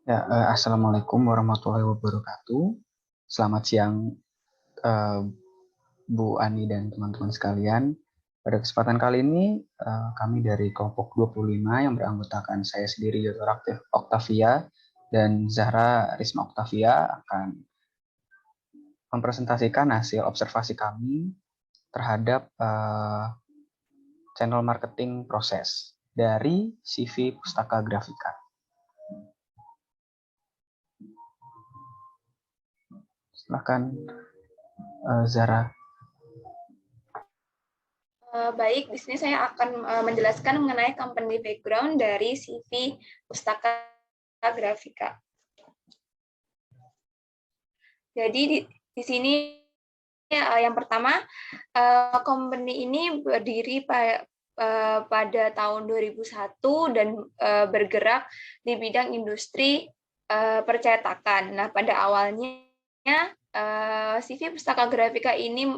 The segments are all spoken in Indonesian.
Assalamualaikum warahmatullahi wabarakatuh. Selamat siang, eh, Bu Ani dan teman-teman sekalian. Pada kesempatan kali ini, kami dari kelompok 25 yang beranggotakan saya sendiri, Yotor Octavia, dan Zahra Risma Octavia akan mempresentasikan hasil observasi kami terhadap channel marketing proses dari CV Pustaka Grafika. Silakan, Zahra. Baik, di sini saya akan menjelaskan mengenai company background dari CV Pustaka Grafika. Jadi di sini yang pertama, company ini berdiri pada tahun 2001 dan bergerak di bidang industri percetakan. Nah, pada awalnya CV Pustaka Grafika ini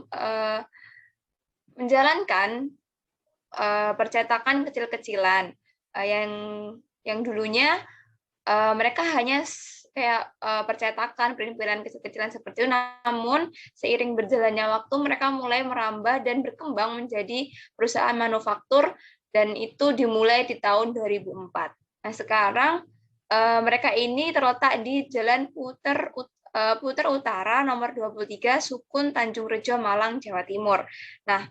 menjalankan percetakan kecil-kecilan yang dulunya mereka hanya kayak percetakan print-printan kecil-kecilan seperti itu, namun seiring berjalannya waktu mereka mulai merambah dan berkembang menjadi perusahaan manufaktur, dan itu dimulai di tahun 2004. Nah, sekarang mereka ini terletak di Jalan Puter Utara nomor 23 Sukun Tanjung Rejo Malang Jawa Timur. Nah,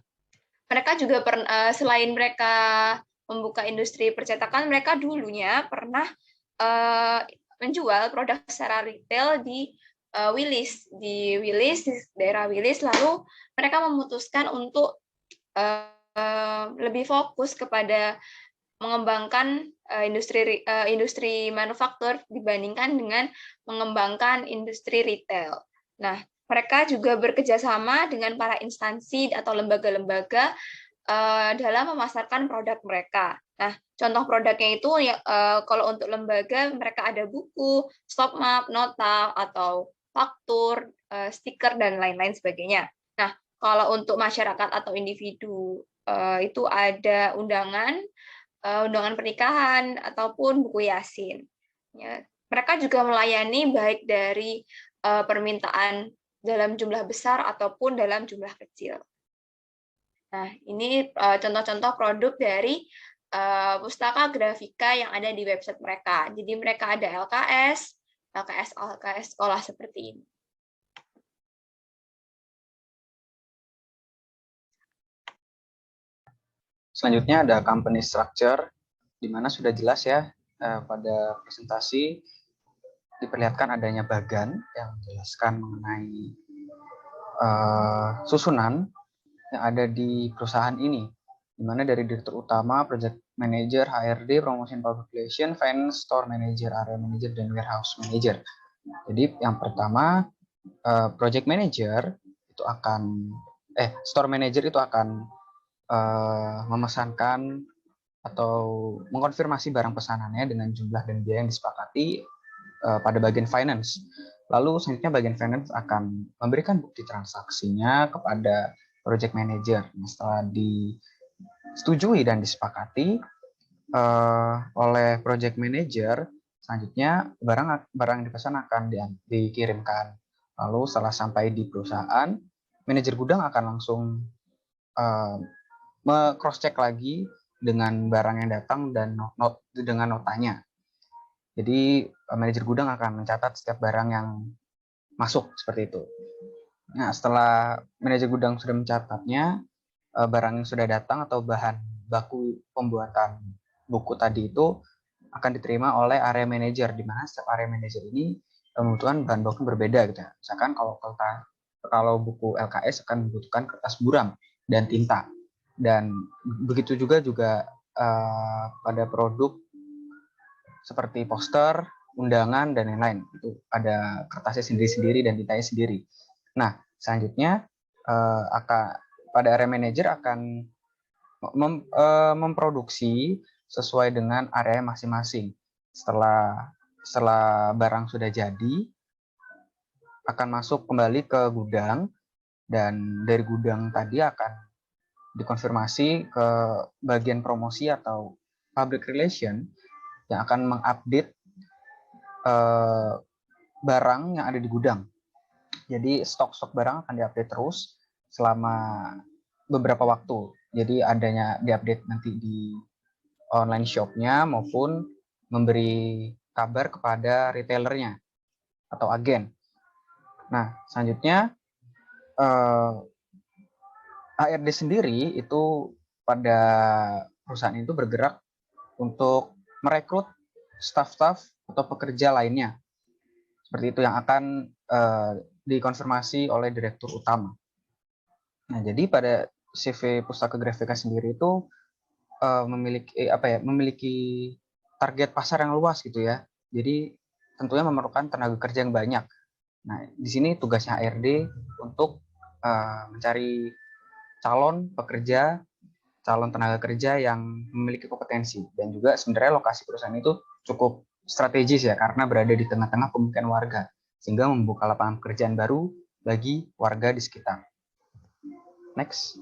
mereka juga selain mereka membuka industri percetakan, mereka dulunya pernah menjual produk secara retail di Willis, di daerah Willis. Lalu mereka memutuskan untuk lebih fokus kepada mengembangkan industri manufaktur dibandingkan dengan mengembangkan industri retail. Nah, mereka juga bekerjasama dengan para instansi atau lembaga-lembaga dalam memasarkan produk mereka. Nah, contoh produknya itu kalau untuk lembaga mereka ada buku, stop map, nota, atau faktur, stiker, dan lain-lain sebagainya. Nah, kalau untuk masyarakat atau individu itu ada undangan pernikahan, ataupun buku Yasin. Ya, mereka juga melayani baik dari permintaan dalam jumlah besar ataupun dalam jumlah kecil. Nah, ini contoh-contoh produk dari Pustaka Grafika yang ada di website mereka. Jadi mereka ada LKS sekolah seperti ini. Selanjutnya ada company structure, di mana sudah jelas ya pada presentasi diperlihatkan adanya bagan yang menjelaskan mengenai susunan yang ada di perusahaan ini, di mana dari direktur utama, project manager, HRD, promotion public relation, finance, store manager, area manager, dan warehouse manager. Jadi yang pertama, project manager itu akan store manager itu akan memesankan atau mengkonfirmasi barang pesanannya dengan jumlah dan biaya yang disepakati pada bagian finance. Lalu selanjutnya bagian finance akan memberikan bukti transaksinya kepada project manager. Nah, setelah disetujui dan disepakati oleh project manager, selanjutnya barang yang dipesan akan dikirimkan. Lalu setelah sampai di perusahaan, manajer gudang akan langsung cross check lagi dengan barang yang datang dan dengan notanya. Jadi manajer gudang akan mencatat setiap barang yang masuk seperti itu. Nah, setelah manajer gudang sudah mencatatnya, barang yang sudah datang atau bahan baku pembuatan buku tadi itu akan diterima oleh area manager, di mana setiap area manager ini membutuhkan bahan baku berbeda gitu. Misalkan kalau buku LKS akan membutuhkan kertas buram dan tinta. Dan begitu juga pada produk seperti poster, undangan, dan lain-lain. Itu ada kertasnya sendiri-sendiri dan tintanya sendiri. Nah, selanjutnya pada area manager akan memproduksi sesuai dengan area masing-masing. Setelah barang sudah jadi, akan masuk kembali ke gudang, dan dari gudang tadi akan dikonfirmasi ke bagian promosi atau public relation yang akan mengupdate barang yang ada di gudang. Jadi stok-stok barang akan diupdate terus selama beberapa waktu. Jadi adanya diupdate nanti di online shop-nya maupun memberi kabar kepada retailernya atau agen. Nah, selanjutnya HRD sendiri itu pada perusahaan itu bergerak untuk merekrut staf-staf atau pekerja lainnya. Seperti itu yang akan dikonfirmasi oleh direktur utama. Nah, jadi pada CV Pustaka Grafika sendiri itu memiliki target pasar yang luas gitu ya. Jadi tentunya memerlukan tenaga kerja yang banyak. Nah, di sini tugasnya HRD untuk mencari calon pekerja, calon tenaga kerja yang memiliki kompetensi, dan juga sebenarnya lokasi perusahaan itu cukup strategis ya karena berada di tengah-tengah pemukiman warga sehingga membuka lapangan pekerjaan baru bagi warga di sekitar. Next.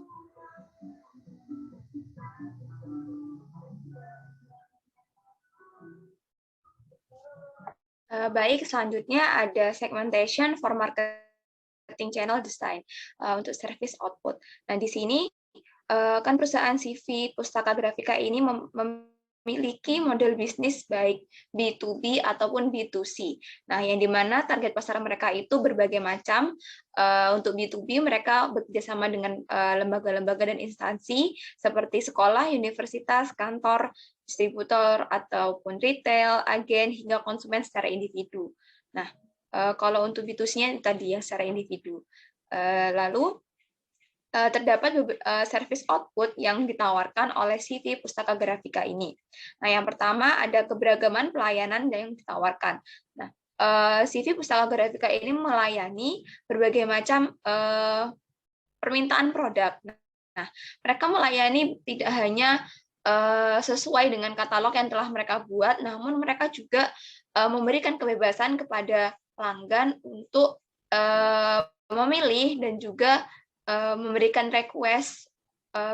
Baik, selanjutnya ada segmentation for marketing channel design untuk service output. Nah, di sini kan perusahaan CV Pustaka Grafika ini memiliki model bisnis baik B2B ataupun B2C. Nah, yang dimana target pasar mereka itu berbagai macam. Untuk B2B mereka bekerjasama dengan lembaga-lembaga dan instansi seperti sekolah, universitas, kantor, distributor, ataupun retail, agen, hingga konsumen secara individu. Nah, kalau untuk B2C-nya tadi yang secara individu. Lalu, terdapat service output yang ditawarkan oleh CV Pustaka Grafika ini. Nah, yang pertama ada keberagaman pelayanan yang ditawarkan. Nah, CV Pustaka Grafika ini melayani berbagai macam permintaan produk. Nah, mereka melayani tidak hanya sesuai dengan katalog yang telah mereka buat, namun mereka juga memberikan kebebasan kepada pelanggan untuk memilih dan juga memberikan request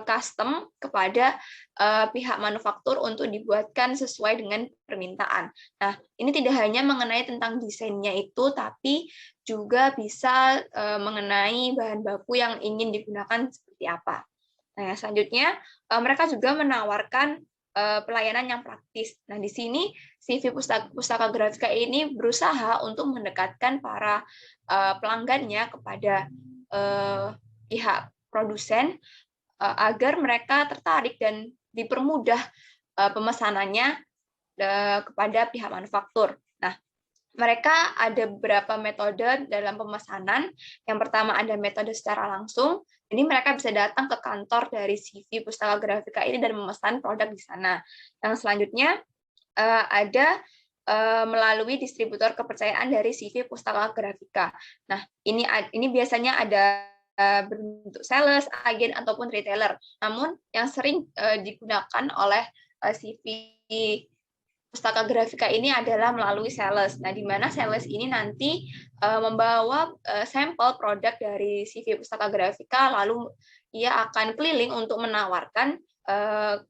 custom kepada pihak manufaktur untuk dibuatkan sesuai dengan permintaan. Nah, ini tidak hanya mengenai tentang desainnya itu, tapi juga bisa mengenai bahan baku yang ingin digunakan seperti apa. Nah, selanjutnya mereka juga menawarkan pelayanan yang praktis. Nah, di sini CV Pustaka Grafika ini berusaha untuk mendekatkan para pelanggannya kepada pihak produsen agar mereka tertarik dan dipermudah pemesanannya kepada pihak manufaktur. Nah, mereka ada beberapa metode dalam pemesanan. Yang pertama ada metode secara langsung. Jadi mereka bisa datang ke kantor dari CV Pustaka Grafika ini dan memesan produk di sana. Yang selanjutnya ada melalui distributor kepercayaan dari CV Pustaka Grafika. Nah, ini biasanya ada berbentuk sales, agen, ataupun retailer. Namun yang sering digunakan oleh CV Pustaka Grafika ini adalah melalui sales. Nah, di mana sales ini nanti membawa sampel produk dari CV Pustaka Grafika, lalu ia akan keliling untuk menawarkan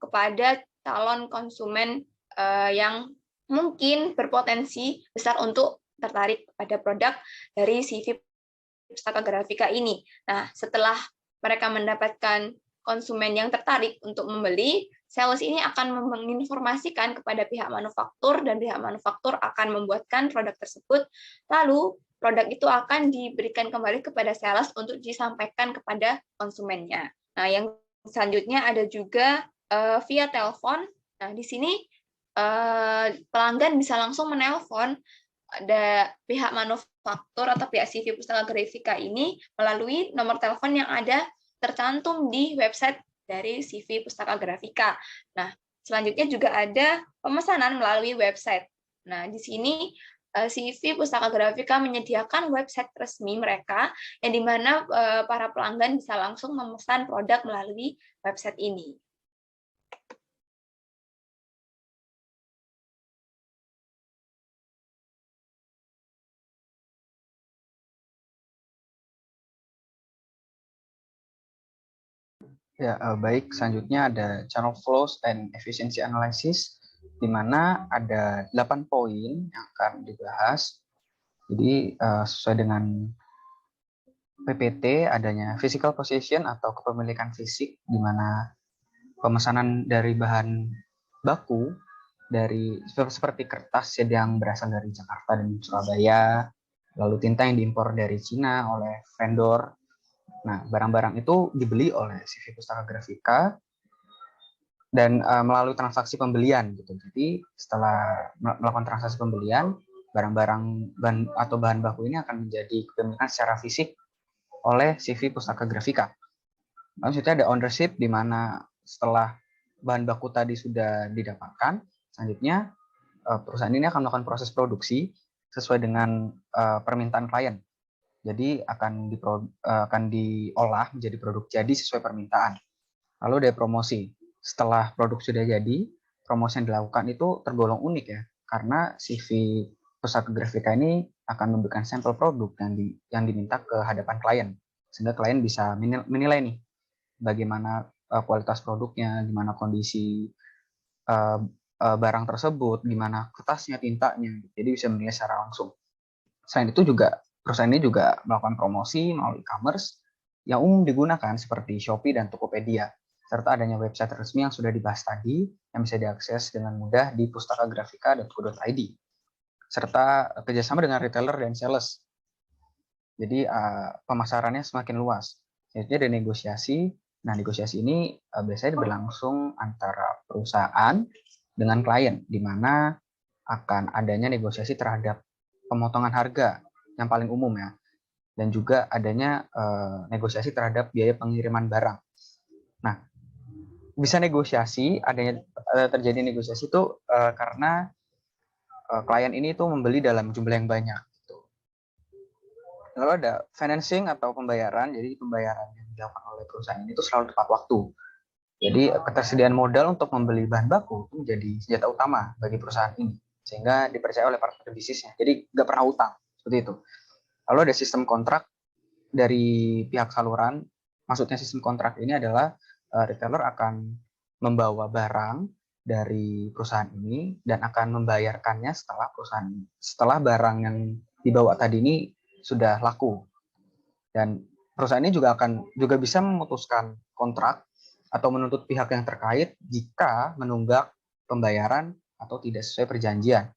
kepada calon konsumen yang mungkin berpotensi besar untuk tertarik pada produk dari CV Pustaka Grafika ini. Nah, setelah mereka mendapatkan konsumen yang tertarik untuk membeli, sales ini akan menginformasikan kepada pihak manufaktur dan pihak manufaktur akan membuatkan produk tersebut. Lalu produk itu akan diberikan kembali kepada sales untuk disampaikan kepada konsumennya. Nah, yang selanjutnya ada juga via telepon. Nah, di sini pelanggan bisa langsung menelpon ada pihak manufaktur atau pihak CV Pustaka Grafika ini melalui nomor telepon yang ada tercantum di website dari CV Pustaka Grafika. Nah, selanjutnya juga ada pemesanan melalui website. Nah, di sini CV Pustaka Grafika menyediakan website resmi mereka yang di mana para pelanggan bisa langsung memesan produk melalui website ini. Ya, baik. Selanjutnya ada channel flows and efficiency analysis. di mana ada 8 poin yang akan dibahas. Jadi sesuai dengan PPT adanya physical possession atau kepemilikan fisik, di mana pemesanan dari bahan baku dari seperti kertas yang berasal dari Jakarta dan Surabaya, lalu tinta yang diimpor dari Cina oleh vendor. Nah, barang-barang itu dibeli oleh CV Pustaka Grafika dan melalui transaksi pembelian gitu. Jadi setelah melakukan transaksi pembelian, barang-barang atau bahan baku ini akan menjadi kepemilikan secara fisik oleh CV Pustaka Grafika. Maksudnya ada ownership di mana setelah bahan baku tadi sudah didapatkan, selanjutnya perusahaan ini akan melakukan proses produksi sesuai dengan permintaan klien. Jadi akan diolah menjadi produk jadi sesuai permintaan. Lalu ada promosi. Setelah produk sudah jadi, promosi yang dilakukan itu tergolong unik ya, karena CV Pustaka Grafika ini akan memberikan sampel produk yang diminta ke hadapan klien, sehingga klien bisa menilai nih bagaimana kualitas produknya, gimana kondisi barang tersebut, gimana kertasnya, tintanya. Jadi bisa menilai secara langsung. Selain itu juga perusahaan ini juga melakukan promosi melalui e-commerce yang umum digunakan seperti Shopee dan Tokopedia, serta adanya website resmi yang sudah dibahas tadi yang bisa diakses dengan mudah di pustakagrafika.co.id, serta kerjasama dengan retailer dan sales. Jadi pemasarannya semakin luas. Selanjutnya ada negosiasi. Nah, negosiasi ini biasanya berlangsung antara perusahaan dengan klien, di mana akan adanya negosiasi terhadap pemotongan harga yang paling umum ya, dan juga adanya negosiasi terhadap biaya pengiriman barang. Nah, bisa negosiasi, terjadi negosiasi itu karena klien ini tuh membeli dalam jumlah yang banyak. Gitu. Lalu ada financing atau pembayaran. Jadi pembayaran yang dilakukan oleh perusahaan ini tuh selalu tepat waktu. Jadi ketersediaan modal untuk membeli bahan baku itu menjadi senjata utama bagi perusahaan ini, sehingga dipercaya oleh partner bisnisnya. Jadi nggak pernah utang, seperti itu. Lalu ada sistem kontrak dari pihak saluran. Maksudnya sistem kontrak ini adalah retailer akan membawa barang dari perusahaan ini dan akan membayarkannya setelah barang yang dibawa tadi ini sudah laku. Dan perusahaan ini juga bisa memutuskan kontrak atau menuntut pihak yang terkait jika menunggak pembayaran atau tidak sesuai perjanjian.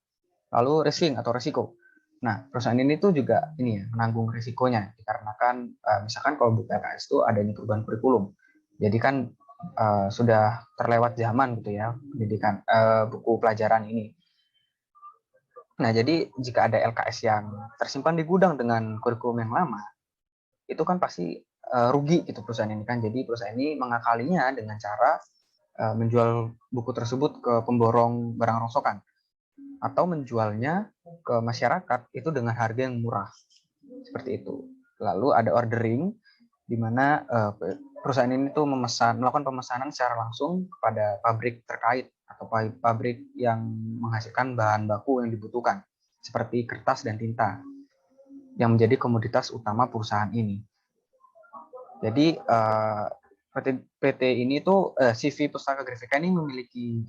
Lalu risking atau resiko. Nah, perusahaan ini tuh juga menanggung risikonya dikarenakan misalkan kalau buku LKS itu adanya perubahan kurikulum. Jadi kan sudah terlewat zaman gitu ya pendidikan buku pelajaran ini. Nah, jadi jika ada LKS yang tersimpan di gudang dengan kurikulum yang lama, itu kan pasti rugi gitu perusahaan ini kan. Jadi perusahaan ini mengakalinya dengan cara menjual buku tersebut ke pemborong barang rongsokan atau menjualnya ke masyarakat itu dengan harga yang murah. Seperti itu. Lalu ada ordering di mana perusahaan ini tuh melakukan pemesanan secara langsung kepada pabrik terkait atau pabrik yang menghasilkan bahan baku yang dibutuhkan seperti kertas dan tinta yang menjadi komoditas utama perusahaan ini. Jadi PT ini tuh CV Pustaka Grafika ini memiliki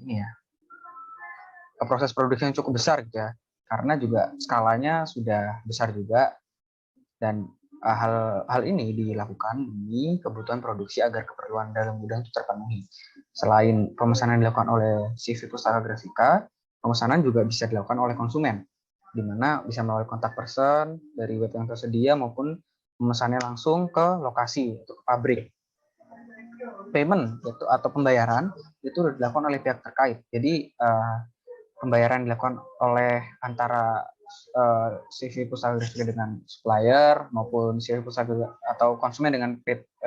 proses produksi yang cukup besar gitu ya, karena juga skalanya sudah besar juga, dan hal ini dilakukan demi kebutuhan produksi agar keperluan dalam gudang itu terpenuhi. Selain pemesanan dilakukan oleh CV Pustaka Grafika, pemesanan juga bisa dilakukan oleh konsumen, di mana bisa melalui kontak person dari web yang tersedia maupun pemesannya langsung ke lokasi atau ke pabrik. Payment atau pembayaran itu dilakukan oleh pihak terkait. Jadi pembayaran dilakukan oleh antara CV Pustaka Grafika dengan supplier maupun CV Pustaka atau konsumen dengan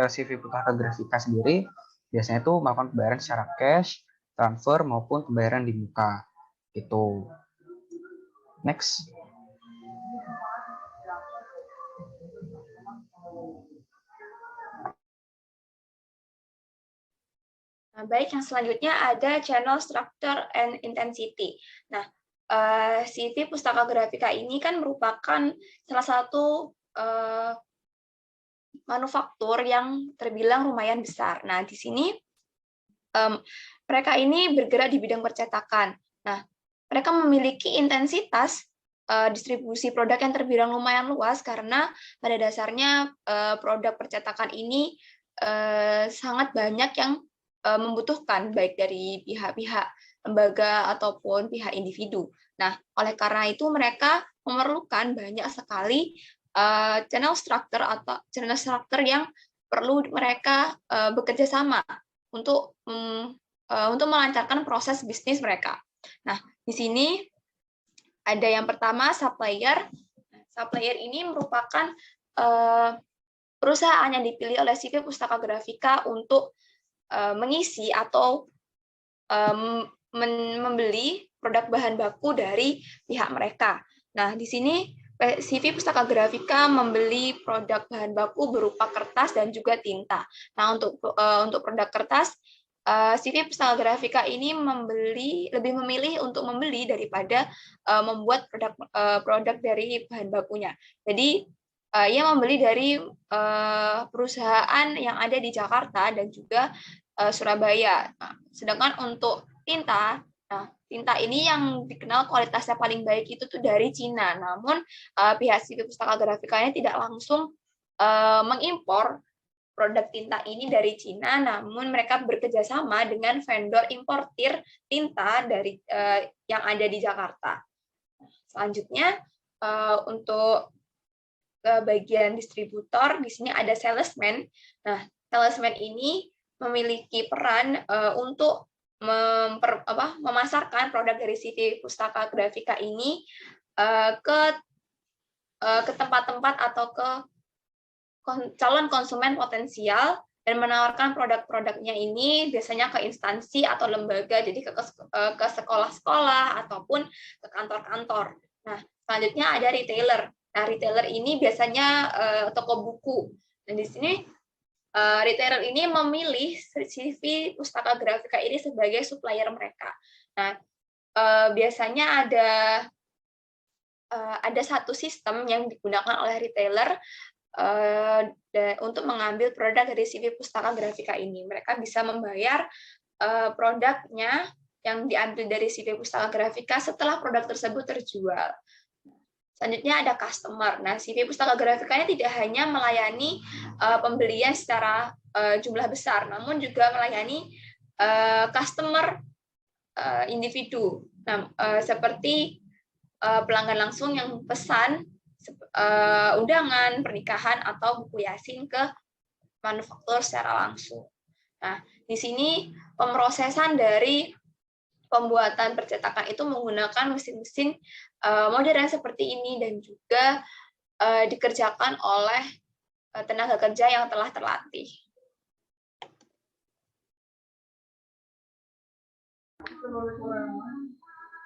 CV Pustaka Grafika sendiri, biasanya itu melakukan pembayaran secara cash, transfer maupun pembayaran di muka. Gitu. Next. Nah, baik, yang selanjutnya ada channel structure and intensity. Nah, CV Pustaka Grafika ini kan merupakan salah satu manufaktur yang terbilang lumayan besar. Nah, di sini mereka ini bergerak di bidang percetakan. Nah, mereka memiliki intensitas distribusi produk yang terbilang lumayan luas karena pada dasarnya produk percetakan ini sangat banyak yang membutuhkan, baik dari pihak-pihak lembaga ataupun pihak individu. Nah, oleh karena itu mereka memerlukan banyak sekali channel structure yang perlu mereka bekerja sama untuk melancarkan proses bisnis mereka. Nah, di sini ada yang pertama supplier. Supplier ini merupakan perusahaan yang dipilih oleh CV Pustaka Grafika untuk mengisi atau membeli produk bahan baku dari pihak mereka. Nah, di sini CV Pustaka Grafika membeli produk bahan baku berupa kertas dan juga tinta. Nah, untuk produk kertas, CV Pustaka Grafika ini lebih memilih untuk membeli daripada membuat produk dari bahan bakunya. Jadi ia membeli dari perusahaan yang ada di Jakarta dan juga Surabaya. Nah, sedangkan untuk tinta, nah tinta ini yang dikenal kualitasnya paling baik itu tuh dari Cina. Namun pihak CV Pustaka Grafikanya tidak langsung mengimpor produk tinta ini dari Cina, namun mereka bekerja sama dengan vendor importir tinta dari yang ada di Jakarta. Selanjutnya untuk bagian distributor, di sini ada salesman. Nah, salesman ini memiliki peran untuk memasarkan produk dari CV Pustaka Grafika ini ke tempat-tempat atau ke calon konsumen potensial dan menawarkan produk-produknya ini biasanya ke instansi atau lembaga, jadi ke sekolah-sekolah ataupun ke kantor-kantor. Nah, selanjutnya ada retailer. Nah, retailer ini biasanya toko buku. Dan di sini retailer ini memilih CV Pustaka Grafika ini sebagai supplier mereka. Nah, biasanya ada satu sistem yang digunakan oleh retailer untuk mengambil produk dari CV Pustaka Grafika ini. Mereka bisa membayar produknya yang diambil dari CV Pustaka Grafika setelah produk tersebut terjual. Selanjutnya ada customer. Nah, CV Pustaka Grafikanya tidak hanya melayani pembelian secara jumlah besar, namun juga melayani customer individu. Nah, seperti pelanggan langsung yang pesan undangan pernikahan atau buku Yasin ke manufaktur secara langsung. Nah, di sini pemrosesan dari pembuatan percetakan itu menggunakan mesin-mesin modern seperti ini dan juga dikerjakan oleh tenaga kerja yang telah terlatih.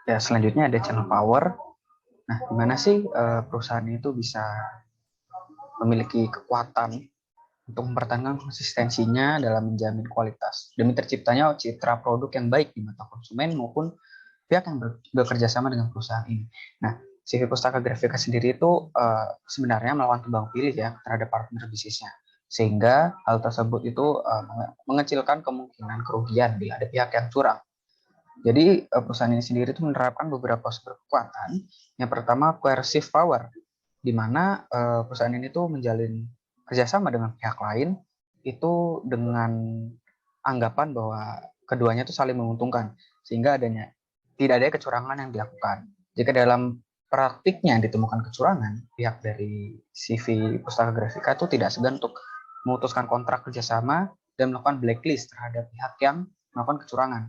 Ya, selanjutnya ada channel power. Nah, gimana sih perusahaan itu bisa memiliki kekuatan untuk mempertahankan konsistensinya dalam menjamin kualitas demi terciptanya citra produk yang baik di mata konsumen maupun pihak yang bekerja sama dengan perusahaan ini. Nah, CV Pustaka Grafika sendiri itu sebenarnya melakukan tebang pilih ya terhadap partner bisnisnya, sehingga hal tersebut itu mengecilkan kemungkinan kerugian bila ada pihak yang curang. Jadi perusahaan ini sendiri itu menerapkan beberapa sumber kekuatan. Yang pertama coercive power, di mana perusahaan ini tuh menjalin kerjasama dengan pihak lain itu dengan anggapan bahwa keduanya itu saling menguntungkan sehingga tidak ada kecurangan yang dilakukan. Jika dalam praktiknya ditemukan kecurangan, pihak dari CV Pustaka Grafika itu tidak segan untuk memutuskan kontrak kerjasama dan melakukan blacklist terhadap pihak yang melakukan kecurangan,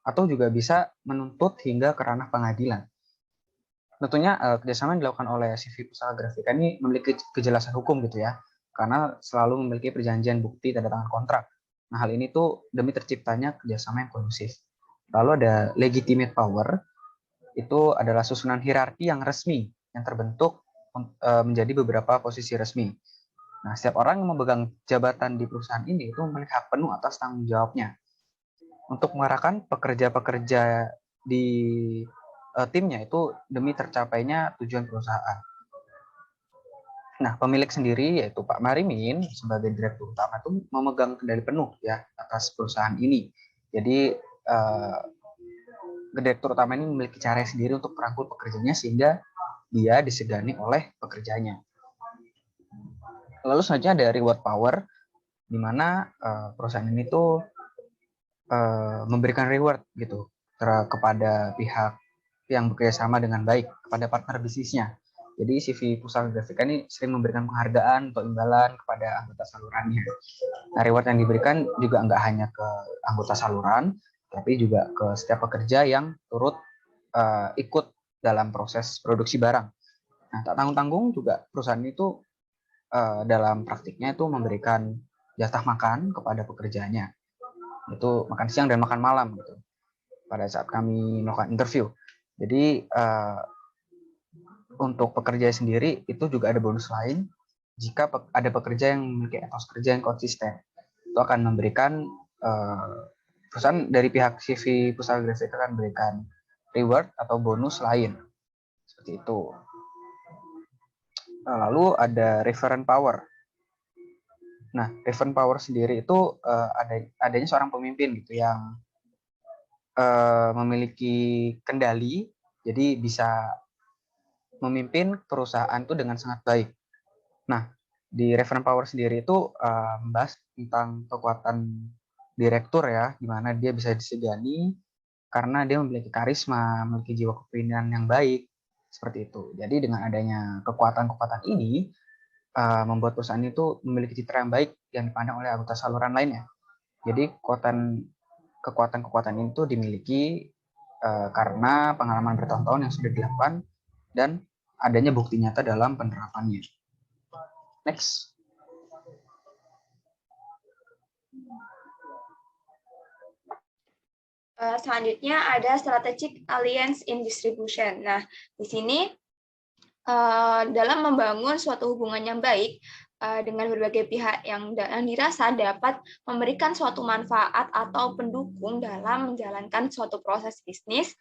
atau juga bisa menuntut hingga ke ranah pengadilan. Tentunya kerjasama yang dilakukan oleh CV Pustaka Grafika ini memiliki kejelasan hukum gitu ya, karena selalu memiliki perjanjian bukti tanda tangan kontrak. Nah, hal ini tuh demi terciptanya kerjasama yang kondusif. Lalu ada legitimate power, itu adalah susunan hierarki yang resmi yang terbentuk menjadi beberapa posisi resmi. Nah, setiap orang yang memegang jabatan di perusahaan ini itu memiliki hak penuh atas tanggung jawabnya untuk mengarahkan pekerja-pekerja di timnya itu demi tercapainya tujuan perusahaan. Nah, pemilik sendiri yaitu Pak Marimin sebagai direktur utama itu memegang kendali penuh ya atas perusahaan ini. Jadi direktur utama ini memiliki cara sendiri untuk merangkul pekerjanya sehingga dia disegani oleh pekerjanya. Lalu selanjutnya ada reward power, di mana perusahaan ini tuh memberikan reward gitu kepada pihak yang bekerja sama dengan baik, kepada partner bisnisnya. Jadi CV Pusaka Grafika ini sering memberikan penghargaan atau imbalan kepada anggota salurannya. Nah, reward yang diberikan juga nggak hanya ke anggota saluran, tapi juga ke setiap pekerja yang turut ikut dalam proses produksi barang. Nah, tak tanggung-tanggung juga perusahaan itu dalam praktiknya itu memberikan jatah makan kepada pekerjanya. Itu makan siang dan makan malam gitu. Pada saat kami melakukan interview. Jadi untuk pekerja sendiri itu juga ada bonus lain jika ada pekerja yang memiliki etos kerja yang konsisten. Itu akan memberikan perusahaan dari pihak CV Pusaka Grafika akan memberikan reward atau bonus lain. Seperti itu. Lalu ada referent power. Nah, referent power sendiri itu adanya seorang pemimpin gitu yang memiliki kendali, jadi bisa memimpin perusahaan itu dengan sangat baik. Nah, di referent power sendiri itu membahas tentang kekuatan direktur ya, di mana dia bisa disegani karena dia memiliki karisma, memiliki jiwa kepemimpinan yang baik, seperti itu. Jadi dengan adanya kekuatan-kekuatan ini, membuat perusahaan itu memiliki citra yang baik yang dipandang oleh anggota saluran lainnya. Jadi kekuatan-kekuatan itu dimiliki karena pengalaman bertahun-tahun yang sudah dilakukan dan adanya bukti nyata dalam penerapannya. Next. Selanjutnya ada strategic alliance in distribution. Nah, di sini dalam membangun suatu hubungan yang baik dengan berbagai pihak yang dirasa dapat memberikan suatu manfaat atau pendukung dalam menjalankan suatu proses bisnis,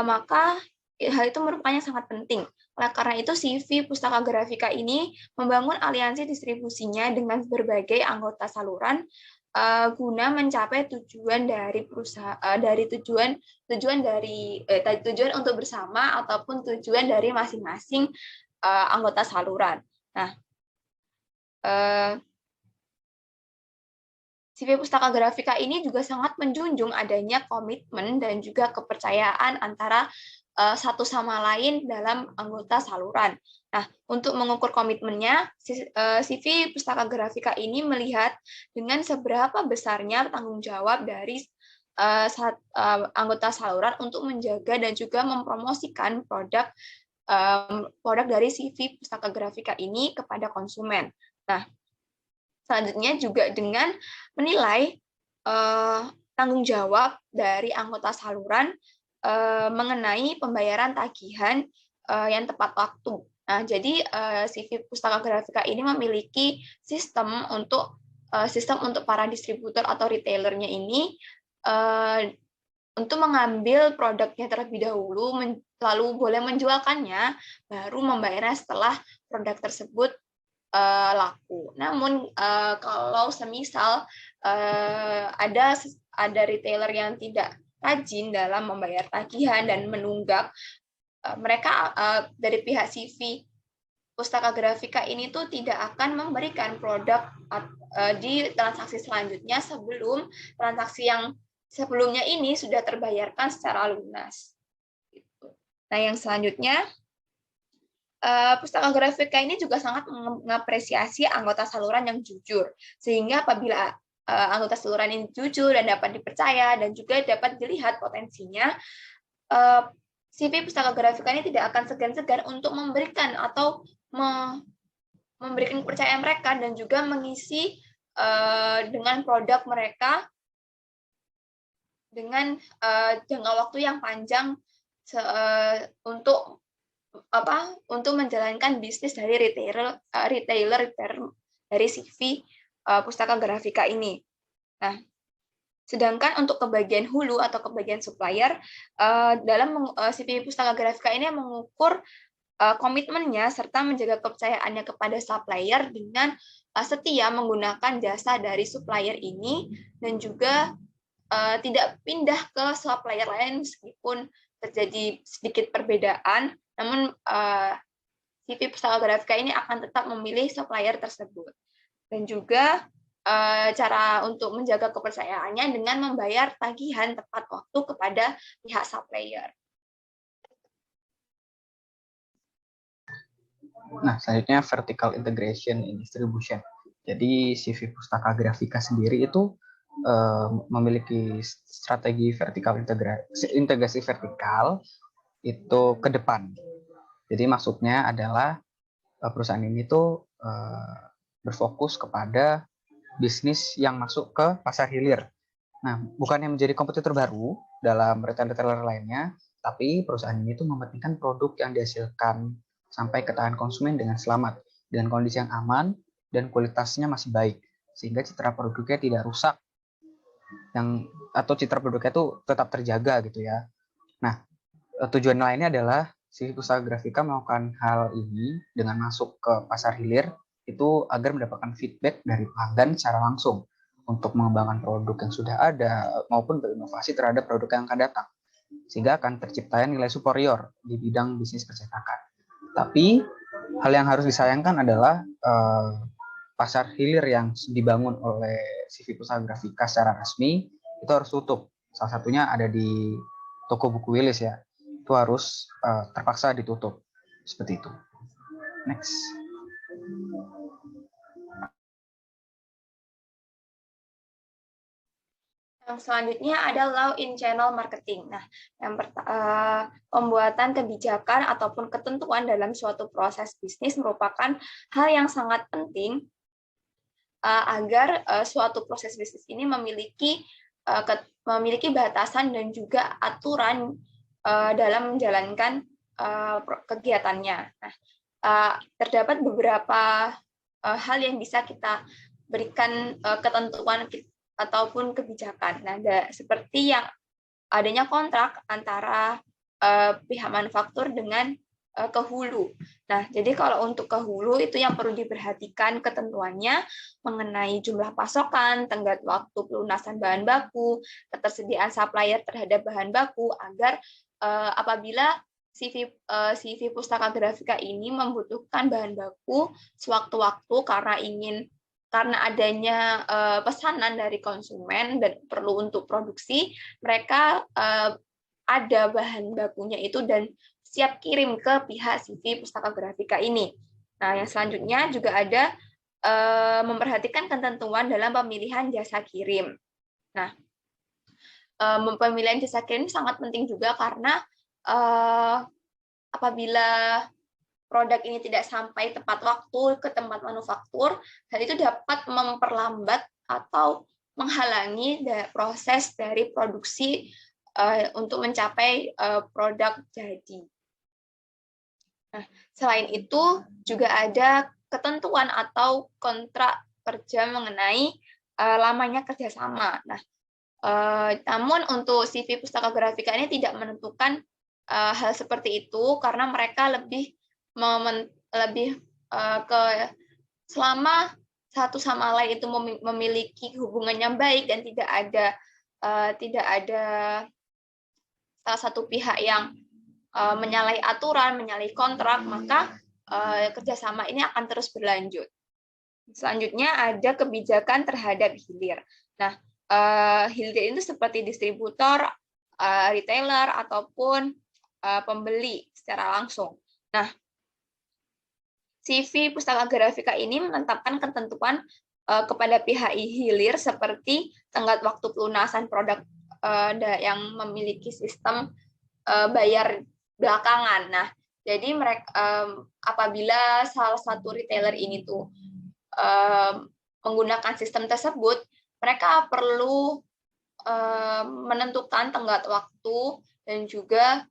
maka hal itu merupakan sangat penting. Oleh karena itu, CV Pustaka Grafika ini membangun aliansi distribusinya dengan berbagai anggota saluran guna mencapai tujuan dari perusahaan, tujuan untuk bersama ataupun tujuan dari masing-masing anggota saluran. Nah, CV Pustaka Grafika ini juga sangat menjunjung adanya komitmen dan juga kepercayaan antara satu sama lain dalam anggota saluran. Nah, untuk mengukur komitmennya, CV Pustaka Grafika ini melihat dengan seberapa besarnya tanggung jawab dari anggota saluran untuk menjaga dan juga mempromosikan produk dari CV Pustaka Grafika ini kepada konsumen. Nah, selanjutnya juga dengan menilai tanggung jawab dari anggota saluran mengenai pembayaran tagihan yang tepat waktu. Nah, jadi CV Pustaka Grafika ini memiliki sistem untuk para distributor atau retailernya ini untuk mengambil produknya terlebih dahulu, lalu boleh menjualkannya, baru membayarnya setelah produk tersebut laku. Namun kalau semisal ada retailer yang tidak rajin dalam membayar tagihan dan menunggak, mereka dari pihak CV Pustaka Grafika ini tuh tidak akan memberikan produk di transaksi selanjutnya sebelum transaksi yang sebelumnya ini sudah terbayarkan secara lunas. Nah, yang selanjutnya, Pustaka Grafika ini juga sangat mengapresiasi anggota saluran yang jujur, sehingga apabila anggota saluran ini jujur dan dapat dipercaya dan juga dapat dilihat potensinya, CV Pustaka Grafika ini tidak akan segan-segan untuk memberikan atau memberikan kepercayaan mereka dan juga mengisi dengan produk mereka dengan jangka waktu yang panjang untuk menjalankan bisnis dari retailer dari CV Pustaka Grafika ini. Nah, sedangkan untuk ke bagian hulu atau ke bagian supplier, dalam CV Pustaka Grafika ini mengukur komitmennya serta menjaga kepercayaannya kepada supplier dengan setia menggunakan jasa dari supplier ini dan juga tidak pindah ke supplier lain meskipun terjadi sedikit perbedaan, namun CV Pustaka Grafika ini akan tetap memilih supplier tersebut. Dan juga cara untuk menjaga kepercayaannya dengan membayar tagihan tepat waktu kepada pihak supplier. Nah, selanjutnya vertical integration in distribution. Jadi CV Pustaka Grafika sendiri itu memiliki strategi vertikal integrasi vertikal itu ke depan. Jadi maksudnya adalah perusahaan ini tuh berfokus kepada bisnis yang masuk ke pasar hilir. Nah, bukannya menjadi kompetitor baru dalam retailer lainnya, tapi perusahaan ini tuh mementingkan produk yang dihasilkan sampai ke tangan konsumen dengan selamat, dengan kondisi yang aman dan kualitasnya masih baik, sehingga citra produknya tidak rusak, atau citra produknya itu tetap terjaga gitu ya. Nah, tujuan lainnya adalah CV Pustaka Grafika melakukan hal ini dengan masuk ke pasar hilir itu agar mendapatkan feedback dari pelanggan secara langsung untuk mengembangkan produk yang sudah ada maupun berinovasi terhadap produk yang akan datang, sehingga akan tercipta nilai superior di bidang bisnis percetakan. Tapi hal yang harus disayangkan adalah pasar hilir yang dibangun oleh CV Pustaka Grafika secara resmi itu harus tutup. Salah satunya ada di toko buku Willis ya. Itu harus terpaksa ditutup. Seperti itu. Next. Yang selanjutnya ada law in channel marketing. Nah, yang pembuatan kebijakan ataupun ketentuan dalam suatu proses bisnis merupakan hal yang sangat penting agar suatu proses bisnis ini memiliki batasan dan juga aturan dalam menjalankan kegiatannya. Nah, terdapat beberapa hal yang bisa kita berikan ketentuan ataupun kebijakan. Nah, seperti yang adanya kontrak antara pihak manufaktur dengan ke hulu. Nah, jadi kalau untuk ke hulu itu yang perlu diperhatikan ketentuannya mengenai jumlah pasokan, tenggat waktu pelunasan bahan baku, ketersediaan supplier terhadap bahan baku agar apabila CV Pustaka Grafika ini membutuhkan bahan baku sewaktu-waktu karena adanya pesanan dari konsumen dan perlu untuk produksi, mereka ada bahan bakunya itu dan siap kirim ke pihak CV Pustaka Grafika ini. Nah, yang selanjutnya juga ada memperhatikan ketentuan dalam pemilihan jasa kirim. Nah, pemilihan jasa kirim sangat penting juga karena apabila produk ini tidak sampai tepat waktu ke tempat manufaktur, hal itu dapat memperlambat atau menghalangi proses dari produksi untuk mencapai produk jadi. Nah, selain itu juga ada ketentuan atau kontrak kerja mengenai lamanya kerjasama. Nah, namun untuk CV Pustaka Grafika ini tidak menentukan hal seperti itu karena mereka lebih ke selama satu sama lain itu memiliki hubungan yang baik dan tidak ada salah satu pihak yang menyalahi aturan, menyalahi kontrak, maka kerjasama ini akan terus berlanjut. Selanjutnya ada kebijakan terhadap hilir. Nah, hilir itu seperti distributor, retailer ataupun pembeli secara langsung. Nah, CV Pustaka Grafika ini menetapkan ketentuan kepada pihak hilir seperti tenggat waktu pelunasan produk yang memiliki sistem bayar belakangan. Nah, jadi mereka apabila salah satu retailer ini tuh menggunakan sistem tersebut, mereka perlu menentukan tenggat waktu dan juga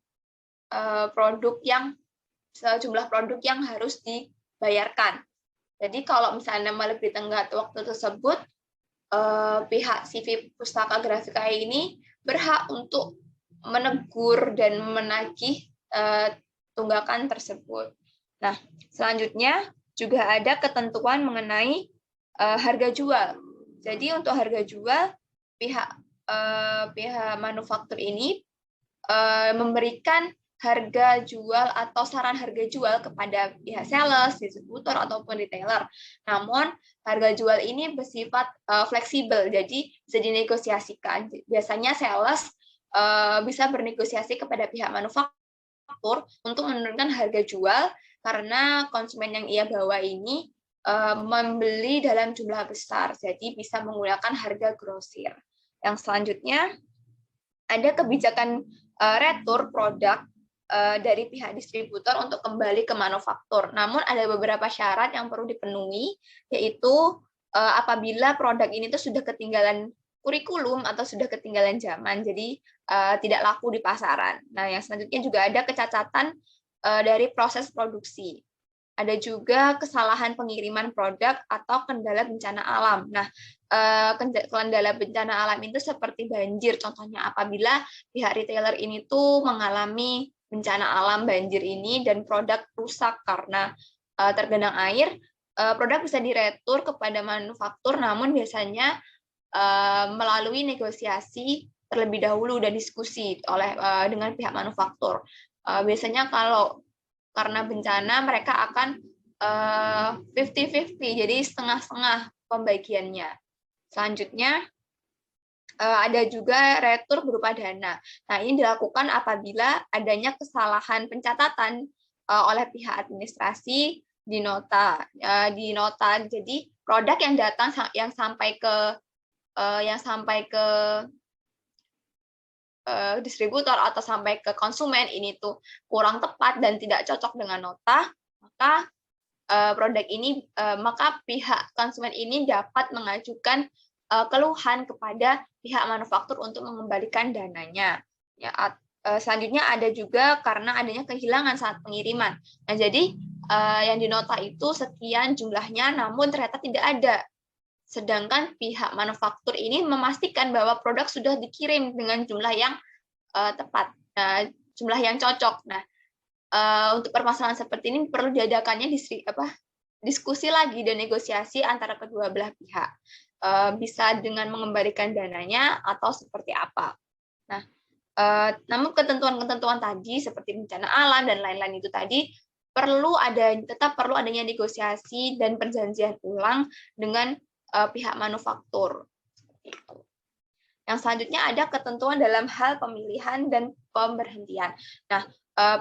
sejumlah produk yang harus dibayarkan. Jadi kalau misalnya melebihi tenggat waktu tersebut, pihak CV Pustaka Grafika ini berhak untuk menegur dan menagih tunggakan tersebut. Nah, selanjutnya juga ada ketentuan mengenai harga jual. Jadi untuk harga jual, pihak pihak manufaktur ini memberikan harga jual atau saran harga jual kepada pihak sales, distributor ataupun retailer. Namun harga jual ini bersifat fleksibel, jadi bisa dinegosiasikan. Biasanya sales bisa bernegosiasi kepada pihak manufaktur untuk menurunkan harga jual karena konsumen yang ia bawa ini membeli dalam jumlah besar, jadi bisa menggunakan harga grosir. Yang selanjutnya ada kebijakan retur produk dari pihak distributor untuk kembali ke manufaktur. Namun ada beberapa syarat yang perlu dipenuhi, yaitu apabila produk ini tuh sudah ketinggalan kurikulum atau sudah ketinggalan zaman, jadi tidak laku di pasaran. Nah, yang selanjutnya juga ada kecacatan dari proses produksi. Ada juga kesalahan pengiriman produk atau kendala bencana alam. Nah, kendala bencana alam itu seperti banjir. Contohnya apabila pihak retailer ini tuh mengalami bencana alam banjir ini dan produk rusak karena tergenang air, produk bisa diretur kepada manufaktur, namun biasanya melalui negosiasi terlebih dahulu dan diskusi dengan pihak manufaktur. Biasanya kalau karena bencana mereka akan 50-50, jadi setengah-setengah pembagiannya. Selanjutnya ada juga retur berupa dana. Nah, ini dilakukan apabila adanya kesalahan pencatatan oleh pihak administrasi di nota. Jadi produk yang datang yang sampai ke distributor atau sampai ke konsumen ini tuh kurang tepat dan tidak cocok dengan nota, maka maka pihak konsumen ini dapat mengajukan keluhan kepada pihak manufaktur untuk mengembalikan dananya. Ya, selanjutnya ada juga karena adanya kehilangan saat pengiriman. Nah, jadi yang di nota itu sekian jumlahnya, namun ternyata tidak ada. Sedangkan pihak manufaktur ini memastikan bahwa produk sudah dikirim dengan jumlah yang tepat, jumlah yang cocok. Nah, untuk permasalahan seperti ini perlu diadakannya diskusi lagi dan negosiasi antara kedua belah pihak. Bisa dengan mengembalikan dananya atau seperti apa. Nah, namun ketentuan-ketentuan tadi seperti bencana alam dan lain-lain itu tadi tetap perlu adanya negosiasi dan perjanjian ulang dengan pihak manufaktur. Yang selanjutnya ada ketentuan dalam hal pemilihan dan pemberhentian. Nah,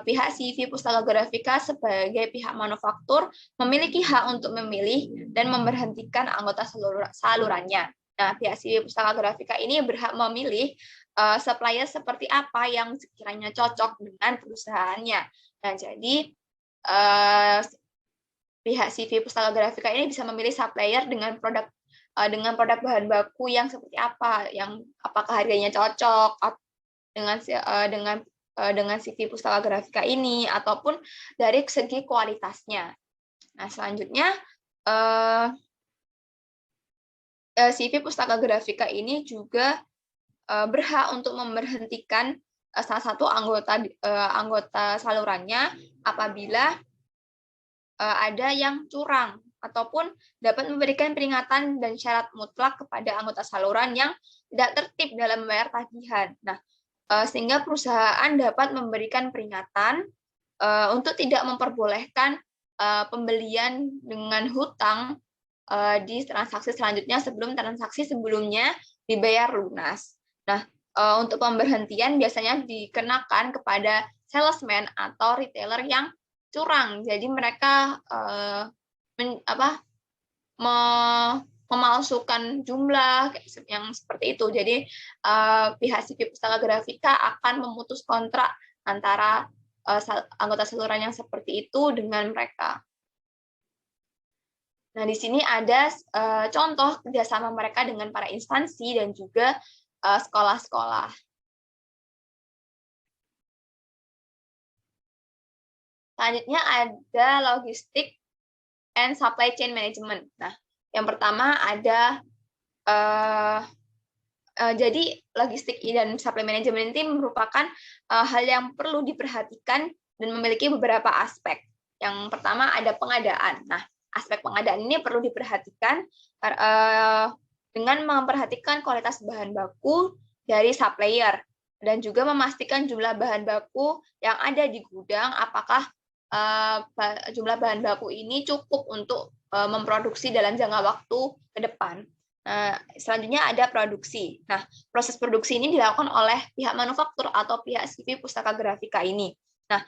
pihak CV Pustaka Grafika sebagai pihak manufaktur memiliki hak untuk memilih dan memberhentikan anggota salurannya. Nah, pihak CV Pustaka Grafika ini berhak memilih supplier seperti apa yang sekiranya cocok dengan perusahaannya. Nah, jadi pihak CV Pustaka Grafika ini bisa memilih supplier dengan produk bahan baku yang seperti apa, yang apakah harganya cocok dengan CV Pustaka Grafika ini ataupun dari segi kualitasnya. Nah, selanjutnya CV Pustaka Grafika ini juga berhak untuk memberhentikan salah satu anggota salurannya apabila ada yang curang ataupun dapat memberikan peringatan dan syarat mutlak kepada anggota saluran yang tidak tertib dalam membayar tagihan. Nah, sehingga perusahaan dapat memberikan peringatan untuk tidak memperbolehkan pembelian dengan hutang di transaksi selanjutnya sebelum transaksi sebelumnya dibayar lunas. Nah, untuk pemberhentian biasanya dikenakan kepada salesman atau retailer yang curang. Jadi mereka memalsukan jumlah yang seperti itu. Jadi pihak CV Pustaka Grafika akan memutus kontrak antara anggota saluran yang seperti itu dengan mereka. Nah, di sini ada contoh kerjasama mereka dengan para instansi dan juga sekolah-sekolah. Selanjutnya ada logistik and supply chain management. Nah, yang pertama ada jadi logistik dan supply management ini merupakan hal yang perlu diperhatikan dan memiliki beberapa aspek. Yang pertama ada pengadaan. Nah, aspek pengadaan ini perlu diperhatikan dengan memperhatikan kualitas bahan baku dari supplier, dan juga memastikan jumlah bahan baku yang ada di gudang, apakah jumlah bahan baku ini cukup untuk memproduksi dalam jangka waktu ke depan. Selanjutnya ada produksi. Nah, proses produksi ini dilakukan oleh pihak manufaktur atau pihak CV Pustaka Grafika ini. Nah,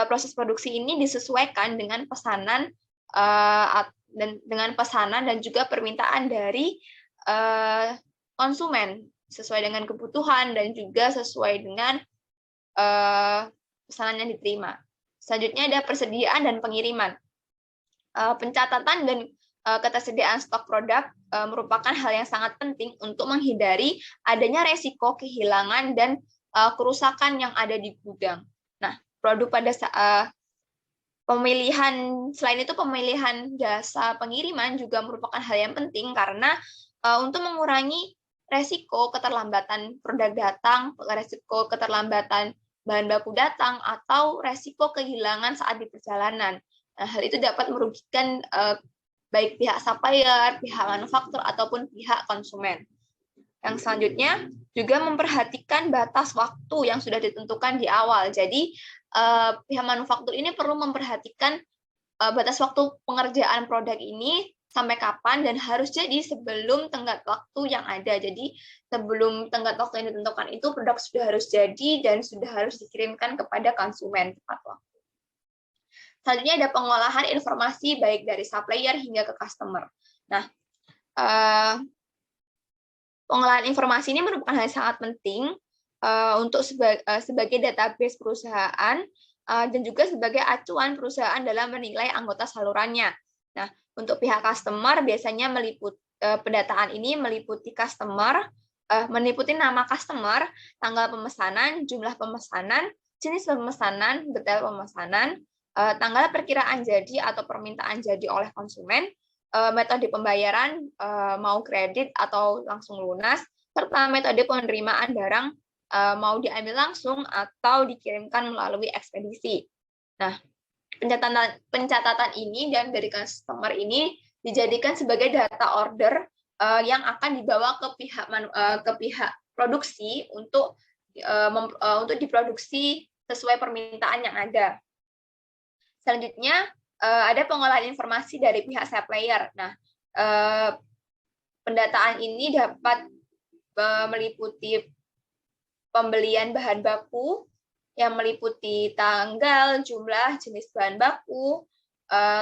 proses produksi ini disesuaikan dengan pesanan dan juga permintaan dari konsumen, sesuai dengan kebutuhan dan juga sesuai dengan pesanan yang diterima. Selanjutnya ada persediaan dan pengiriman. Pencatatan dan ketersediaan stok produk merupakan hal yang sangat penting untuk menghindari adanya resiko kehilangan dan kerusakan yang ada di gudang. Nah, produk pada selain itu pemilihan jasa pengiriman juga merupakan hal yang penting karena untuk mengurangi resiko keterlambatan produk datang, resiko keterlambatan bahan baku datang, atau resiko kehilangan saat di perjalanan. Nah, hal itu dapat merugikan baik pihak supplier, pihak manufaktur, ataupun pihak konsumen. Yang selanjutnya juga memperhatikan batas waktu yang sudah ditentukan di awal. Jadi pihak manufaktur ini perlu memperhatikan batas waktu pengerjaan produk ini sampai kapan dan harus jadi sebelum tenggat waktu yang ada. Jadi sebelum tenggat waktu yang ditentukan itu produk sudah harus jadi dan sudah harus dikirimkan kepada konsumen tepat waktu. Selanjutnya ada pengolahan informasi baik dari supplier hingga ke customer. Nah, pengolahan informasi ini merupakan hal yang sangat penting untuk sebagai database perusahaan dan juga sebagai acuan perusahaan dalam menilai anggota salurannya. Nah, untuk pihak customer biasanya pendataan ini meliputi meliputi nama customer, tanggal pemesanan, jumlah pemesanan, jenis pemesanan, detail pemesanan, tanggal perkiraan jadi atau permintaan jadi oleh konsumen, metode pembayaran mau kredit atau langsung lunas, serta metode penerimaan barang mau diambil langsung atau dikirimkan melalui ekspedisi. Nah, pencatatan ini dan dari customer ini dijadikan sebagai data order yang akan dibawa ke pihak produksi untuk diproduksi sesuai permintaan yang ada. Selanjutnya ada pengolahan informasi dari pihak supplier. Nah, pendataan ini dapat meliputi pembelian bahan baku yang meliputi tanggal, jumlah, jenis bahan baku,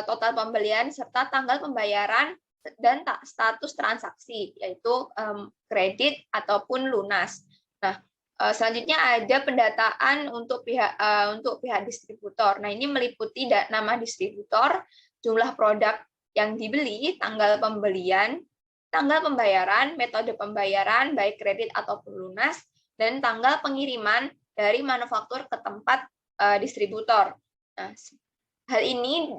total pembelian, serta tanggal pembayaran dan status transaksi, yaitu kredit ataupun lunas. Nah, selanjutnya ada pendataan untuk pihak distributor. Nah, ini meliputi nama distributor, jumlah produk yang dibeli, tanggal pembelian, tanggal pembayaran, metode pembayaran, baik kredit ataupun lunas, dan tanggal pengiriman dari manufaktur ke tempat distributor. Nah, hal ini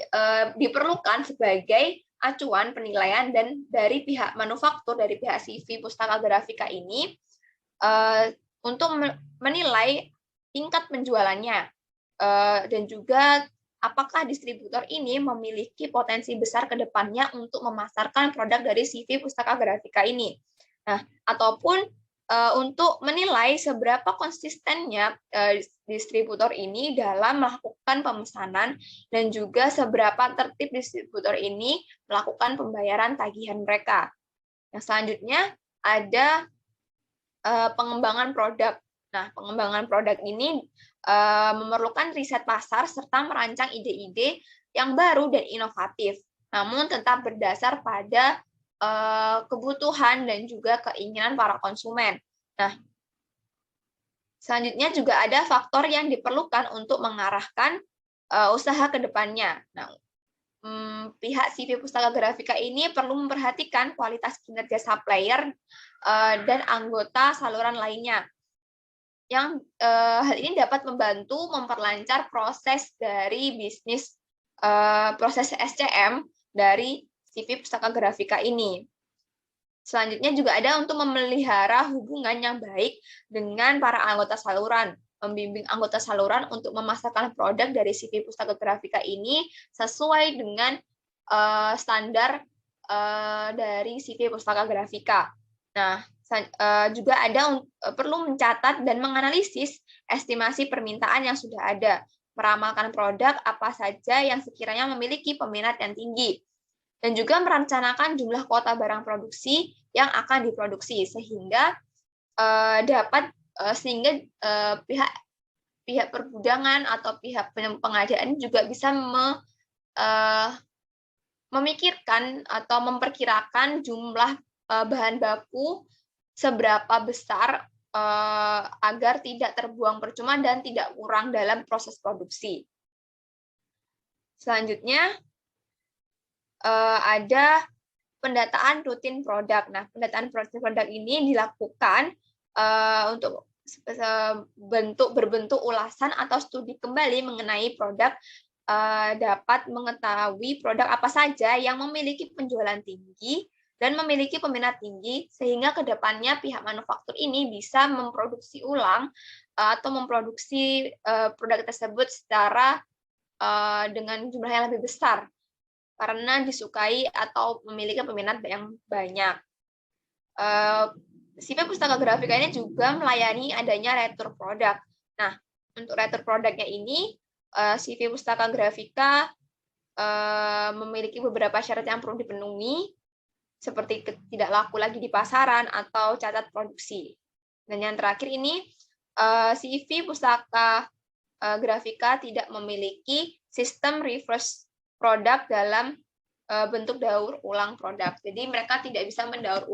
diperlukan sebagai acuan penilaian dan dari pihak manufaktur, dari pihak CV Pustaka Grafika ini untuk menilai tingkat penjualannya dan juga apakah distributor ini memiliki potensi besar ke depannya untuk memasarkan produk dari CV Pustaka Grafika ini. Nah, ataupun untuk menilai seberapa konsistennya distributor ini dalam melakukan pemesanan dan juga seberapa tertib distributor ini melakukan pembayaran tagihan mereka. Yang selanjutnya ada pengembangan produk. Nah, pengembangan produk ini memerlukan riset pasar serta merancang ide-ide yang baru dan inovatif, namun tetap berdasar pada kebutuhan dan juga keinginan para konsumen. Nah, selanjutnya juga ada faktor yang diperlukan untuk mengarahkan usaha ke depannya. Nah, pihak CV Pustaka Grafika ini perlu memperhatikan kualitas kinerja supplier dan anggota saluran lainnya. Yang hal ini dapat membantu memperlancar proses dari bisnis, proses SCM dari CV Pustaka Grafika ini. Selanjutnya juga ada untuk memelihara hubungan yang baik dengan para anggota saluran, membimbing anggota saluran untuk memasarkan produk dari CV Pustaka Grafika ini sesuai dengan standar dari CV Pustaka Grafika. Nah, Juga ada perlu mencatat dan menganalisis estimasi permintaan yang sudah ada, meramalkan produk apa saja yang sekiranya memiliki peminat yang tinggi, dan juga merencanakan jumlah kuota barang produksi yang akan diproduksi sehingga pihak pergudangan atau pihak pengadaan juga bisa memikirkan atau memperkirakan jumlah bahan baku seberapa besar agar tidak terbuang percuma dan tidak kurang dalam proses produksi. Selanjutnya ada pendataan rutin produk. Nah, pendataan rutin produk ini dilakukan untuk berbentuk ulasan atau studi kembali mengenai produk, dapat mengetahui produk apa saja yang memiliki penjualan tinggi dan memiliki peminat tinggi, sehingga kedepannya pihak manufaktur ini bisa memproduksi ulang atau memproduksi produk tersebut secara dengan jumlah yang lebih besar karena disukai atau memiliki peminat yang banyak. CV Pustaka Grafika ini juga melayani adanya retur produk. Nah, untuk retur produknya ini, CV Pustaka Grafika memiliki beberapa syarat yang perlu dipenuhi, seperti tidak laku lagi di pasaran atau catat produksi. Dan yang terakhir ini, CV Pustaka Grafika tidak memiliki sistem reverse produk dalam bentuk daur ulang produk. Jadi mereka tidak bisa mendaur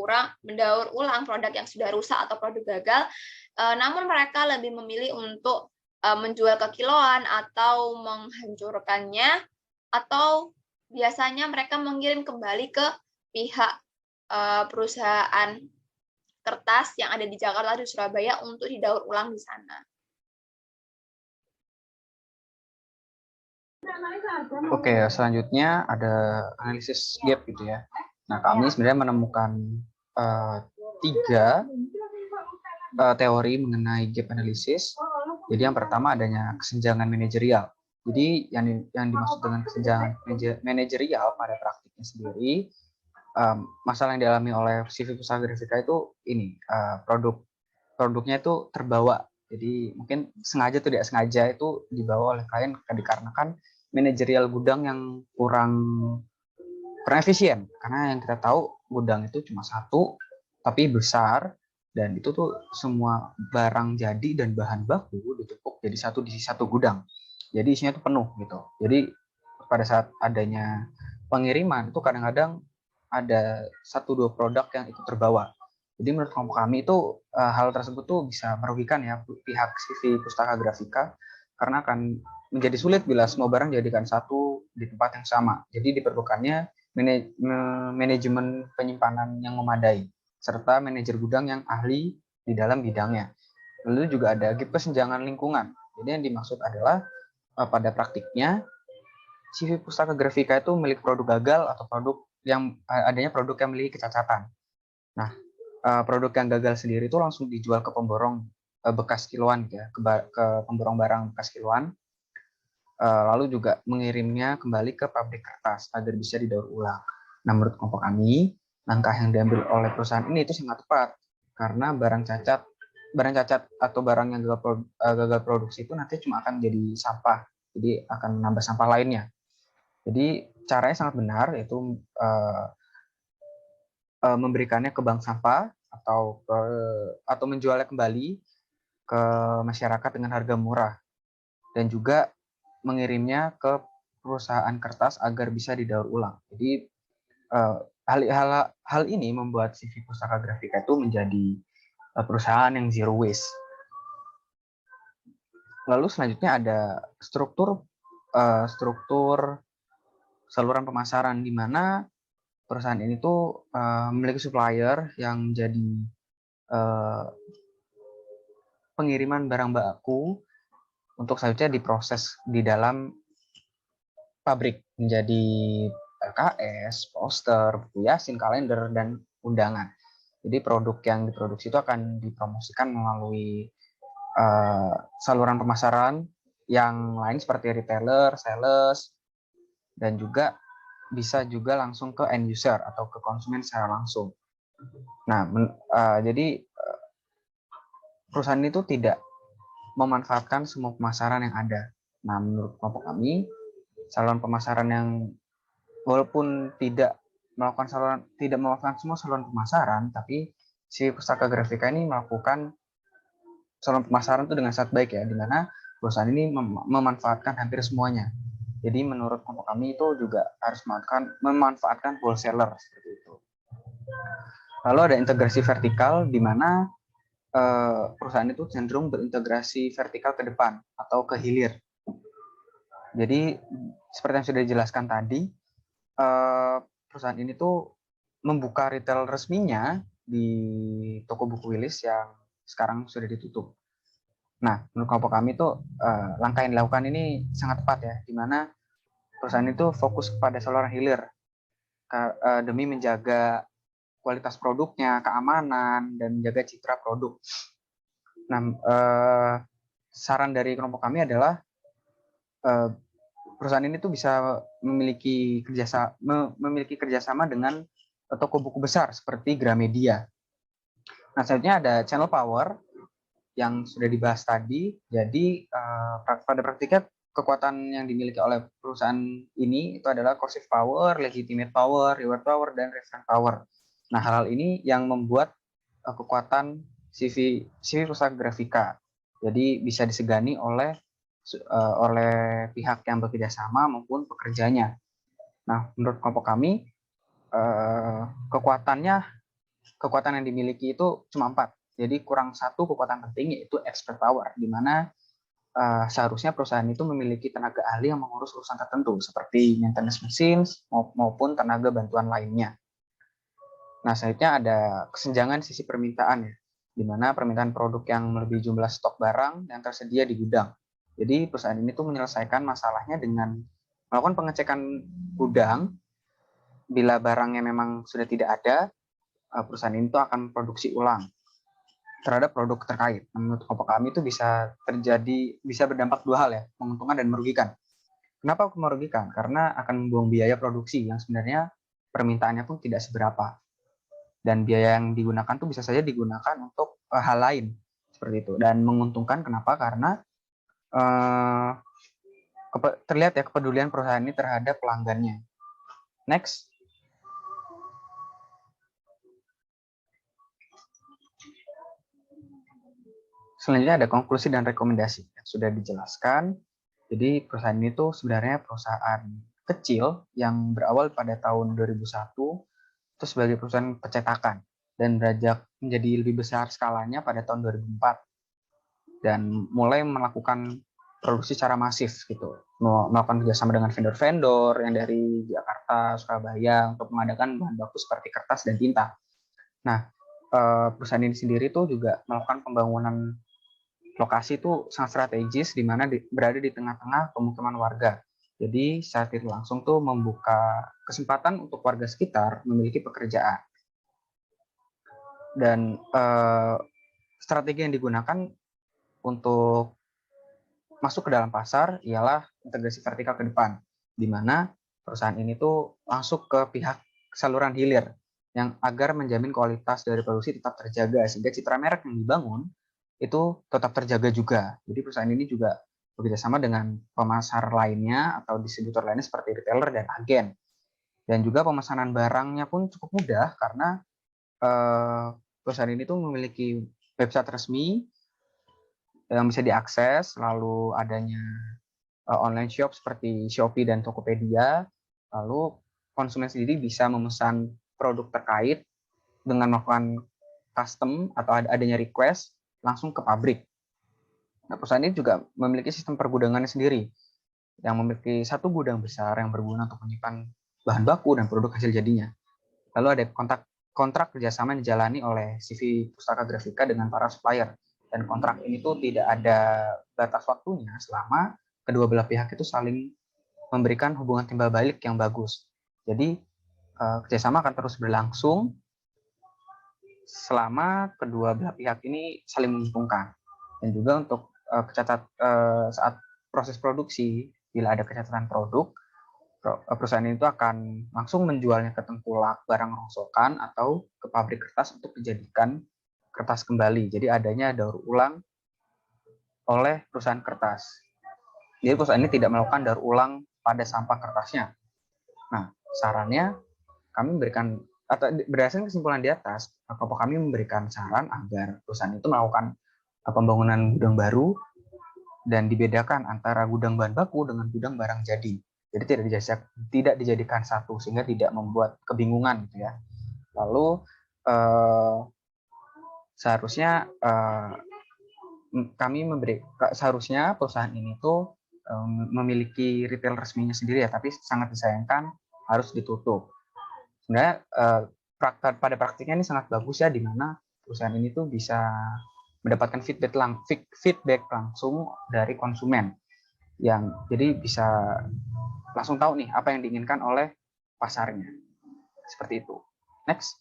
ulang produk yang sudah rusak atau produk gagal, namun mereka lebih memilih untuk menjual ke kiloan atau menghancurkannya, atau biasanya mereka mengirim kembali ke pihak perusahaan kertas yang ada di Jakarta dan Surabaya untuk didaur ulang di sana. Oke, selanjutnya ada analisis gap gitu ya. Nah, kami sebenarnya menemukan 3 teori mengenai gap analysis. Jadi yang pertama adanya kesenjangan manajerial. Jadi yang dimaksud dengan kesenjangan manajerial pada praktiknya sendiri, masalah yang dialami oleh CV Pustaka Grafika itu ini, produknya itu terbawa. Jadi mungkin sengaja atau tidak sengaja itu dibawa oleh klien dikarenakan manajerial gudang yang kurang efisien. Karena yang kita tahu gudang itu cuma satu tapi besar, dan itu tuh semua barang jadi dan bahan baku ditumpuk jadi satu di satu gudang. Jadi isinya tuh penuh gitu. Jadi pada saat adanya pengiriman itu kadang-kadang ada 1-2 produk yang ikut terbawa. Jadi menurut kelompok kami itu hal tersebut tuh bisa merugikan ya pihak CV Pustaka Grafika, karena akan menjadi sulit bila semua barang dijadikan satu di tempat yang sama. Jadi diperlukannya manajemen penyimpanan yang memadai serta manajer gudang yang ahli di dalam bidangnya. Lalu juga ada gap kesenjangan lingkungan. Jadi yang dimaksud adalah pada praktiknya CV Pustaka Grafika itu milik produk gagal atau produk yang adanya produk yang memiliki kecacatan. Nah, produk yang gagal sendiri itu langsung dijual ke pemborong bekas kiloan ya, ke pemborong barang bekas kiloan. Lalu juga mengirimnya kembali ke pabrik kertas agar bisa didaur ulang. Nah, menurut kelompok kami, langkah yang diambil oleh perusahaan ini itu sangat tepat karena barang cacat atau barang yang gagal produksi itu nanti cuma akan jadi sampah, jadi akan menambah sampah lainnya. Jadi caranya sangat benar, yaitu memberikannya ke bank sampah atau menjualnya kembali ke masyarakat dengan harga murah, dan juga mengirimnya ke perusahaan kertas agar bisa didaur ulang. Jadi hal ini membuat CV Pustaka Grafika itu menjadi perusahaan yang zero waste. Lalu selanjutnya ada struktur saluran pemasaran, di mana perusahaan ini tuh memiliki supplier yang menjadi pengiriman barang baku untuk selanjutnya diproses di dalam pabrik menjadi LKS, poster, buku yasin, kalender, dan undangan. Jadi produk yang diproduksi itu akan dipromosikan melalui saluran pemasaran yang lain seperti retailer, sales, dan juga bisa juga langsung ke end user atau ke konsumen secara langsung. Nah, jadi perusahaan itu tidak memanfaatkan semua pemasaran yang ada. Nah, menurut kelompok kami, saluran pemasaran yang walaupun tidak melakukan semua saluran pemasaran, tapi si Pustaka Grafika ini melakukan saluran pemasaran itu dengan sangat baik ya, di mana perusahaan ini memanfaatkan hampir semuanya. Jadi menurut kelompok kami itu juga harus memanfaatkan wholesaler seperti itu. Lalu ada integrasi vertikal di mana perusahaan itu cenderung berintegrasi vertikal ke depan atau ke hilir. Jadi seperti yang sudah dijelaskan tadi, perusahaan ini tuh membuka retail resminya di toko buku Willis yang sekarang sudah ditutup. Nah, menurut kelompok kami tuh langkah yang dilakukan ini sangat tepat ya, di mana perusahaan itu fokus kepada saluran hilir demi menjaga kualitas produknya, keamanan, dan menjaga citra produk. Nah, saran dari kelompok kami adalah perusahaan ini tuh bisa memiliki kerjasama dengan toko buku besar seperti Gramedia. Nah, selanjutnya ada channel power yang sudah dibahas tadi. Jadi pada praktiknya kekuatan yang dimiliki oleh perusahaan ini itu adalah coercive power, legitimate power, reward power, dan reference power. Nah, hal-hal ini yang membuat kekuatan CV Pustaka Grafika. Jadi bisa disegani oleh pihak yang bekerja sama maupun pekerjanya. Nah, menurut kelompok kami kekuatan yang dimiliki itu cuma 4. Jadi kurang satu kekuatan penting yaitu expert power, di mana seharusnya perusahaan itu memiliki tenaga ahli yang mengurus urusan tertentu seperti maintenance machines maupun tenaga bantuan lainnya. Nah, selanjutnya ada kesenjangan sisi permintaan ya, di mana permintaan produk yang melebihi jumlah stok barang yang tersedia di gudang. Jadi perusahaan ini tuh menyelesaikan masalahnya dengan melakukan pengecekan gudang. Bila barangnya memang sudah tidak ada, perusahaan ini tuh akan produksi ulang terhadap produk terkait. Menurut kelompok kami itu bisa berdampak dua hal ya, menguntungkan dan merugikan. Kenapa merugikan? Karena akan membuang biaya produksi yang sebenarnya permintaannya pun tidak seberapa. Dan biaya yang digunakan tuh bisa saja digunakan untuk hal lain seperti itu. Dan menguntungkan kenapa? Karena terlihat ya kepedulian perusahaan ini terhadap pelanggannya. Next. Selanjutnya ada konklusi dan rekomendasi yang sudah dijelaskan. Jadi perusahaan ini tuh sebenarnya perusahaan kecil yang berawal pada tahun 2001 itu sebagai perusahaan percetakan dan beranjak menjadi lebih besar skalanya pada tahun 2004 dan mulai melakukan produksi secara masif gitu, melakukan kerjasama dengan vendor-vendor yang dari Jakarta, Surabaya untuk mengadakan bahan baku seperti kertas dan tinta. Nah, perusahaan ini sendiri tuh juga melakukan pembangunan lokasi itu sangat strategis di mana berada di tengah-tengah pemukiman warga. Jadi saat itu langsung tuh membuka kesempatan untuk warga sekitar memiliki pekerjaan. Dan strategi yang digunakan untuk masuk ke dalam pasar ialah integrasi vertikal ke depan, di mana perusahaan ini tuh masuk ke pihak saluran hilir yang agar menjamin kualitas dari produksi tetap terjaga sehingga citra merek yang dibangun itu tetap terjaga juga. Jadi perusahaan ini juga bekerjasama dengan pemasar lainnya atau distributor lainnya seperti retailer dan agen. Dan juga pemesanan barangnya pun cukup mudah karena perusahaan ini tuh memiliki website resmi yang bisa diakses, lalu adanya online shop seperti Shopee dan Tokopedia, lalu konsumen sendiri bisa memesan produk terkait dengan melakukan custom atau adanya request langsung ke pabrik. Nah, perusahaan ini juga memiliki sistem pergudangannya sendiri, yang memiliki satu gudang besar yang berguna untuk menyimpan bahan baku dan produk hasil jadinya. Lalu ada kontrak kerjasama yang dijalani oleh CV Pustaka Grafika dengan para supplier. Dan kontrak ini tuh tidak ada batas waktunya selama kedua belah pihak itu saling memberikan hubungan timbal balik yang bagus. Jadi kerjasama akan terus berlangsung selama kedua belah pihak ini saling menguntungkan. Dan juga untuk saat proses produksi, bila ada kecacatan produk, perusahaan itu akan langsung menjualnya ke tengkulak barang rongsokan atau ke pabrik kertas untuk dijadikan kertas kembali. Jadi adanya daur ulang oleh perusahaan kertas. Jadi perusahaan ini tidak melakukan daur ulang pada sampah kertasnya. Nah, sarannya kami memberikan, atau berdasarkan kesimpulan di atas, kami memberikan saran agar perusahaan itu melakukan pembangunan gudang baru dan dibedakan antara gudang bahan baku dengan gudang barang jadi. Jadi tidak dijadikan satu sehingga tidak membuat kebingungan gitu ya. Lalu seharusnya seharusnya perusahaan ini tuh memiliki retail resminya sendiri ya, tapi sangat disayangkan harus ditutup. Sebenarnya pada praktiknya ini sangat bagus ya, di mana perusahaan ini tuh bisa mendapatkan feedback langsung dari konsumen, yang jadi bisa langsung tahu nih apa yang diinginkan oleh pasarnya. Seperti itu. Next.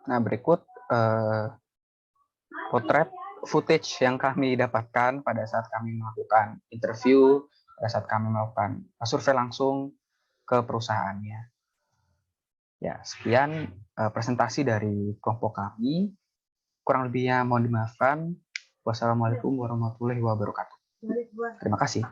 Nah, berikut potret footage yang kami dapatkan pada saat kami melakukan interview, pada saat kami melakukan survei langsung ke perusahaannya. Ya, sekian presentasi dari kelompok kami. Kurang lebihnya mohon dimaafkan. Wassalamualaikum warahmatullahi wabarakatuh. Terima kasih.